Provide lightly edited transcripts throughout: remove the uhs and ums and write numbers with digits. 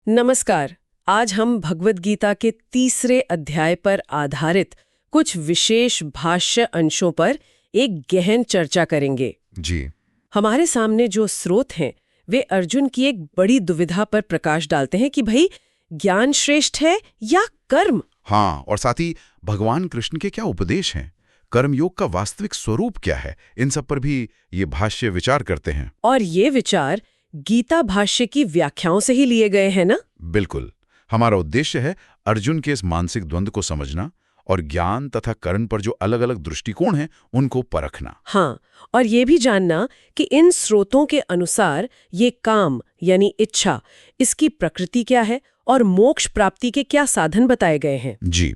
नमस्कार। आज हम भगवद गीता के तीसरे अध्याय पर आधारित कुछ विशेष भाष्य अंशों पर एक गहन चर्चा करेंगे। जी। हमारे सामने जो स्रोत हैं वे अर्जुन की एक बड़ी दुविधा पर प्रकाश डालते हैं कि भाई ज्ञान श्रेष्ठ है या कर्म। हाँ, और साथ ही भगवान कृष्ण के क्या उपदेश हैं, कर्मयोग का वास्तविक स्वरूप क्या है, इन सब पर भी ये भाष्य विचार करते हैं। और ये विचार गीता भाष्य की व्याख्याओं से ही लिए गए हैं ना? बिल्कुल। हमारा उद्देश्य है अर्जुन के इस मानसिक द्वंद्व को समझना और ज्ञान तथा कर्म पर जो अलग अलग दृष्टिकोण हैं उनको परखना। हाँ, और ये भी जानना कि इन स्रोतों के अनुसार ये काम यानी इच्छा, इसकी प्रकृति क्या है और मोक्ष प्राप्ति के क्या साधन बताए गए हैं। जी।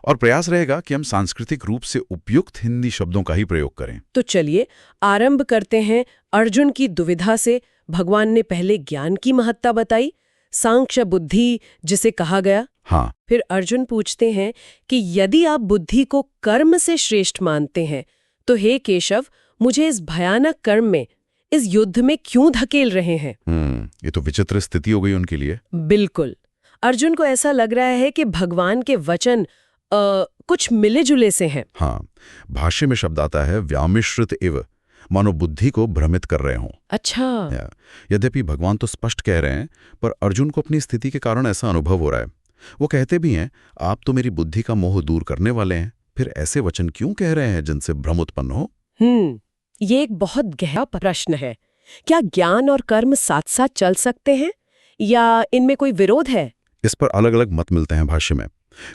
और प्रयास रहेगा कि हम सांस्कृतिक रूप से उपयुक्त हिंदी शब्दों का ही प्रयोग करें। तो चलिए आरंभ करते हैं अर्जुन की दुविधा से। भगवान ने पहले ज्ञान की महत्ता बताई, सांख्य बुद्धि जिसे कहा गया। हाँ। फिर अर्जुन पूछते हैं कि यदि आप बुद्धि को कर्म से श्रेष्ठ मानते हैं तो हे केशव, मुझे इस भयानक कर्म में, इस युद्ध में क्यों धकेल रहे हैं। ये तो विचित्र स्थिति हो गई उनके लिए। बिल्कुल। अर्जुन को ऐसा लग रहा है कि भगवान के वचन कुछ मिले जुले से हैं। हाँ, भाष्य में शब्द आता है व्यामिश्रित इव, मानो बुद्धि को भ्रमित कर रहे हों। अच्छा। यद्यपि भगवान तो स्पष्ट कह रहे हैं, पर अर्जुन को अपनी स्थिति के कारण ऐसा अनुभव हो रहा है। वो कहते भी हैं, आप तो मेरी बुद्धि का मोह दूर करने वाले हैं, फिर ऐसे वचन क्यों कह रहे हैं जिनसे भ्रम उत्पन्न हो। ये एक बहुत गहरा प्रश्न है। क्या ज्ञान और कर्म साथ साथ चल सकते हैं या इनमें कोई विरोध है? इस पर अलग अलग मत मिलते हैं भाष्य में।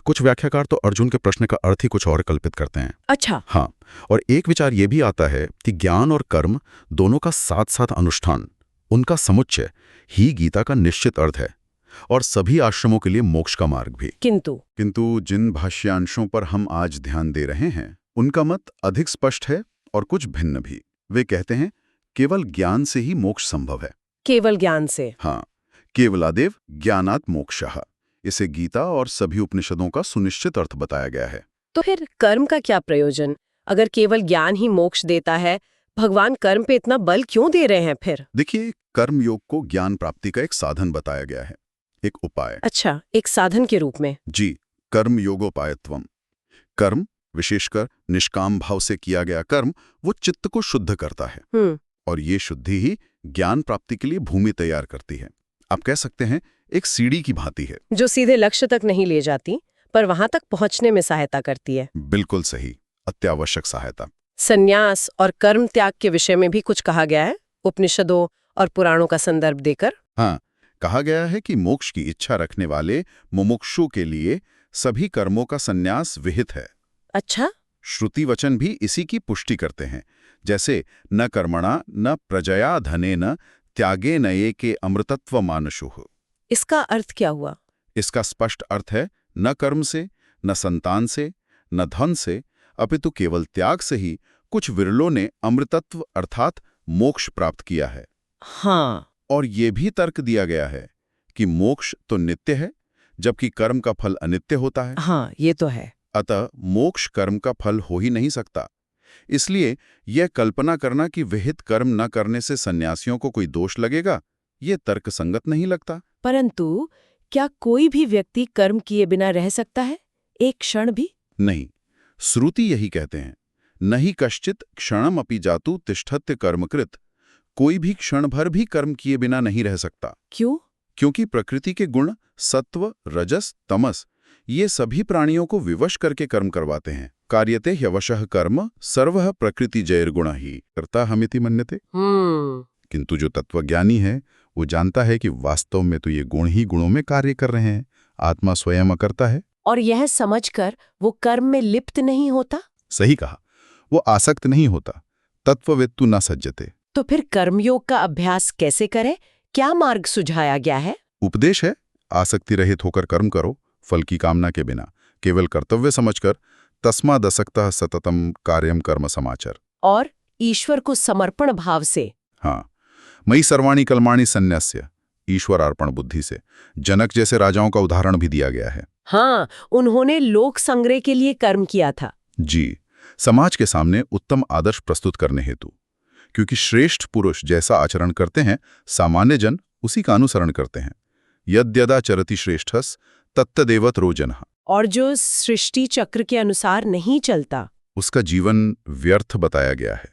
कुछ व्याख्याकार तो अर्जुन के प्रश्न का अर्थ ही कुछ और कल्पित करते हैं। अच्छा। हाँ, और एक विचार ये भी आता है कि ज्ञान और कर्म दोनों का साथ साथ अनुष्ठान, उनका समुच्चय ही गीता का निश्चित अर्थ है, और सभी आश्रमों के लिए मोक्ष का मार्ग भी। किंतु जिन भाष्यांशों पर हम आज ध्यान दे रहे हैं उनका मत अधिक स्पष्ट है और कुछ भिन्न भी। वे कहते हैं केवल ज्ञान से ही मोक्ष संभव है। केवल ज्ञान से? हाँ, केवलादेव ज्ञानात् मोक्षः। इसे गीता और सभी उपनिषदों का सुनिश्चित अर्थ बताया गया है। तो फिर कर्म का क्या प्रयोजन? अगर केवल ज्ञान ही मोक्ष देता है, भगवान कर्म पे इतना बल क्यों दे रहे हैं फिर? देखिए, कर्म योग को ज्ञान प्राप्ति का एक साधन बताया गया है, एक उपाय। अच्छा, एक साधन के रूप में? जी, कर्म योगोपायत्वम। कर्म, विशेषकर निष्काम भाव से किया गया कर्म, वो चित्त को शुद्ध करता है, और ये शुद्धि ही ज्ञान प्राप्ति के लिए भूमि तैयार करती है। आप कह सकते हैं एक सीढ़ी की भांति है, जो सीधे लक्ष्य तक नहीं ले जाती पर वहां तक पहुंचने में सहायता करती है। बिल्कुल सही, अत्यावश्यक सहायता। संन्यास और कर्म त्याग के विषय में भी कुछ कहा गया है उपनिषदों और पुराणों का संदर्भ देकर। हाँ, कहा गया है कि मोक्ष की इच्छा रखने वाले मुमुक्षु के लिए सभी कर्मों का संन्यास विहित है। अच्छा। श्रुति वचन भी इसी की पुष्टि करते हैं, जैसे न कर्मणा न प्रजया धनेन त्यागे नये के अमृतत्व मानशुः। इसका अर्थ क्या हुआ? इसका स्पष्ट अर्थ है न कर्म से, न संतान से, न धन से, अपितु केवल त्याग से ही कुछ विरलों ने अमृतत्व अर्थात मोक्ष प्राप्त किया है। हाँ। और ये भी तर्क दिया गया है कि मोक्ष तो नित्य है, जबकि कर्म का फल अनित्य होता है। हाँ, ये तो है। अतः मोक्ष कर्म का फल हो ही नहीं सकता। इसलिए यह कल्पना करना कि विहित कर्म न करने से सन्यासियों को कोई दोष लगेगा, ये तर्कसंगत नहीं लगता। परंतु क्या कोई भी व्यक्ति कर्म किए बिना रह सकता है, एक क्षण भी? नहीं, श्रुति यही कहते हैं, नहीं कश्चित क्षणम अपि जातु तिष्ठत्य कर्मकृत। कोई भी क्षण भर भी कर्म किए बिना नहीं रह सकता। क्यों? क्योंकि प्रकृति के गुण सत्व, रजस, तमस ये सभी प्राणियों को विवश करके कर्म करवाते हैं। कार्यते ह्यवशः कर्म सर्वः प्रकृति जैर्गुणः ही कर्ता हमिति मन्यते। किंतु जो तत्वज्ञानी है वो जानता है कि वास्तव में तो ये गुण ही गुणों में कार्य कर रहे हैं, आत्मा स्वयं अकर्ता है। और यह समझकर वो कर्म में लिप्त नहीं होता। सही कहा, वो आसक्त नहीं होता। तत्ववेत्तु न सज्जते। तो फिर कर्मयोग का अभ्यास कैसे करें? क्या मार्ग सुझाया गया है? उपदेश है, आसक्ति रहित होकर कर्म करो, फल की कामना के बिना, केवल कर्तव्य समझकर। तस्मादसक्तः सततम कार्यम कर्म समाचर। और ईश्वर को समर्पण भाव से। हाँ, मयि सर्वाणि कर्माणि सन्न्यस्य, ईश्वर अर्पण बुद्धि से। जनक जैसे राजाओं का उदाहरण भी दिया गया है। हाँ, उन्होंने लोक संग्रह के लिए कर्म किया था। जी, समाज के सामने उत्तम आदर्श प्रस्तुत करने हेतु। क्योंकि श्रेष्ठ पुरुष जैसा आचरण करते हैं, सामान्य जन उसी का अनुसरण करते हैं। यद्यदा चरति श्रेष्ठस तत्तदेव रोजनः। और जो सृष्टि चक्र के अनुसार नहीं चलता, उसका जीवन व्यर्थ बताया गया है।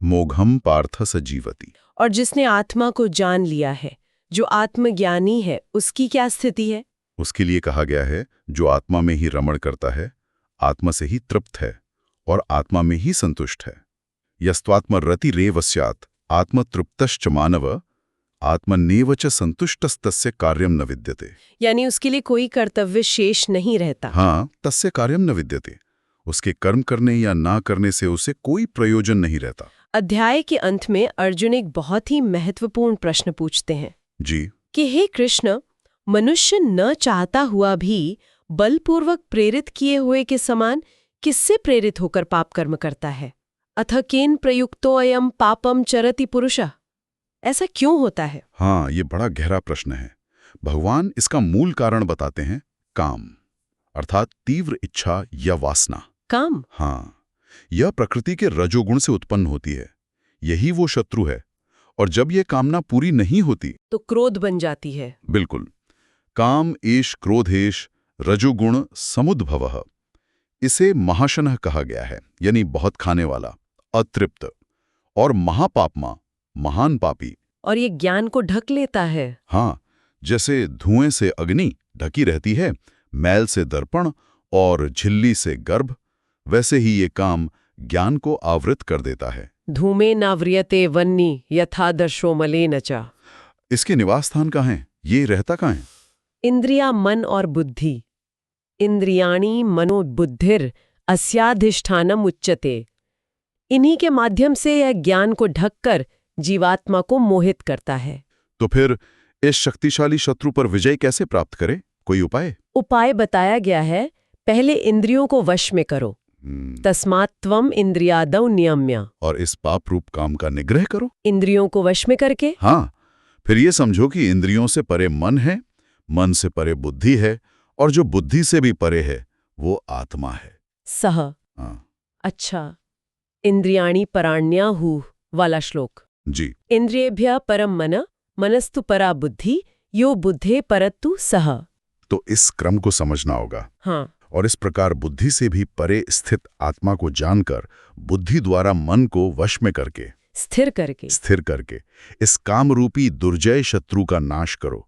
मोघम पार्थ स जीवति। और जिसने आत्मा को जान लिया है, जो आत्मज्ञानी है, उसकी क्या स्थिति है? उसके लिए कहा गया है, जो आत्मा में ही रमण करता है, आत्मा से ही तृप्त है और आत्मा में ही संतुष्ट है। यस्त्वात्मरतिरेव स्यात् आत्मतृप्तश्च मानव आत्मनेव च संतुष्टस्तस्य कार्यम न विद्यते। यानी उसके लिए कोई कर्तव्य शेष नहीं रहता। हाँ, तस्य कार्यम न विद्यते। उसके कर्म करने या ना करने से उसे कोई प्रयोजन नहीं रहता। अध्याय के अंत में अर्जुन एक बहुत ही महत्वपूर्ण प्रश्न पूछते हैं जी, कि हे कृष्ण, मनुष्य न चाहता हुआ भी बलपूर्वक प्रेरित किए हुए के समान किससे प्रेरित होकर पाप कर्म करता है? अथ केन प्रयुक्तो अयम पापम चरति पुरुषः? ऐसा क्यों होता है? हाँ, ये बड़ा गहरा प्रश्न है। भगवान इसका मूल कारण बताते हैं, काम, अर्थात तीव्र इच्छा या वासना। काम? हाँ, यह प्रकृति के रजोगुण से उत्पन्न होती है। यही वो शत्रु है। और जब ये कामना पूरी नहीं होती तो क्रोध बन जाती है। बिल्कुल। काम एष क्रोधेश रजोगुण समुद्भवः। इसे महाशनः कहा गया है, यानी बहुत खाने वाला, अतृप्त। और महापापमा, महान पापी। और ये ज्ञान को ढक लेता है। हाँ, जैसे धुएं से अग्नि ढकी रहती है, मैल से दर्पण और झिल्ली से गर्भ, वैसे ही ये काम ज्ञान को आवृत कर देता है। धूमे नाव्रियते वन्नी यथादर्शो मलेन च। इसके निवास स्थान कहाँ हैं? ये रहता कहाँ है? इंद्रिया, मन और बुद्धि। इंद्रियाणि मनो बुद्धिर अस्याधिष्ठानम उच्यते। इन्हीं के माध्यम से यह ज्ञान को ढककर जीवात्मा को मोहित करता है। तो फिर इस शक्तिशाली शत्रु पर विजय कैसे प्राप्त करें? कोई उपाय? उपाय बताया गया है, पहले इंद्रियों को वश में करो। तस्मात् त्वम इंद्रियादौ नियम्य। और इस पाप रूप काम का निग्रह करो। इंद्रियों को वश में करके? हाँ, फिर ये समझो कि इंद्रियों से परे मन है, मन से परे बुद्धि है, और जो बुद्धि से भी परे है वो आत्मा है। सह। हाँ। अच्छा, इंद्रियाणि पराण्याहुः वाला श्लोक। जी। इंद्रियेभ्यः परम मन, मनस्तु परा बुद्धि, यो बुद्धे परत्तु सह। तो इस क्रम को समझना होगा। हाँ। और इस प्रकार बुद्धि से भी परे स्थित आत्मा को जानकर, बुद्धि द्वारा मन को वश में करके, स्थिर करके इस काम रूपी दुर्जय शत्रु का नाश करो।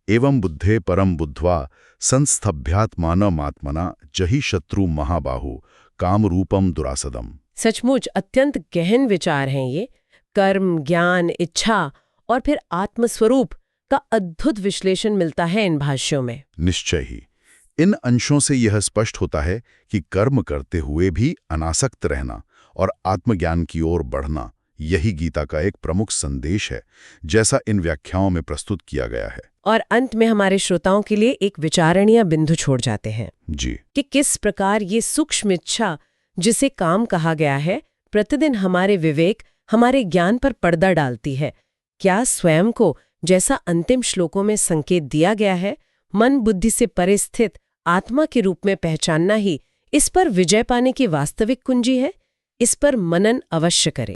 एवं बुद्धे परम बुद्ध्वा संस्थभ्यात्मानमात्मना जहि शत्रु महाबाहु काम रूपम दुरासदम। सचमुच अत्यंत गहन विचार हैं ये। कर्म, ज्ञान, इच्छा और फिर आत्मस्वरूप का अद्भुत विश्लेषण मिलता है इन भाष्यों में। निश्चय ही। इन अंशों से यह स्पष्ट होता है कि कर्म करते हुए भी अनासक्त रहना और आत्मज्ञान की ओर बढ़ना, यही गीता का एक प्रमुख संदेश है, जैसा इन व्याख्याओं में प्रस्तुत किया गया है। और अंत में हमारे श्रोताओं के लिए एक विचारणीय बिंदु छोड़ जाते हैं जी, कि किस प्रकार ये सूक्ष्म इच्छा, जिसे काम कहा गया है, प्रतिदिन हमारे विवेक, हमारे ज्ञान पर पर्दा डालती है। क्या स्वयं को, जैसा अंतिम श्लोकों में संकेत दिया गया है, मन बुद्धि से परे स्थित आत्मा के रूप में पहचानना ही इस पर विजय पाने की वास्तविक कुंजी है? इस पर मनन अवश्य करें।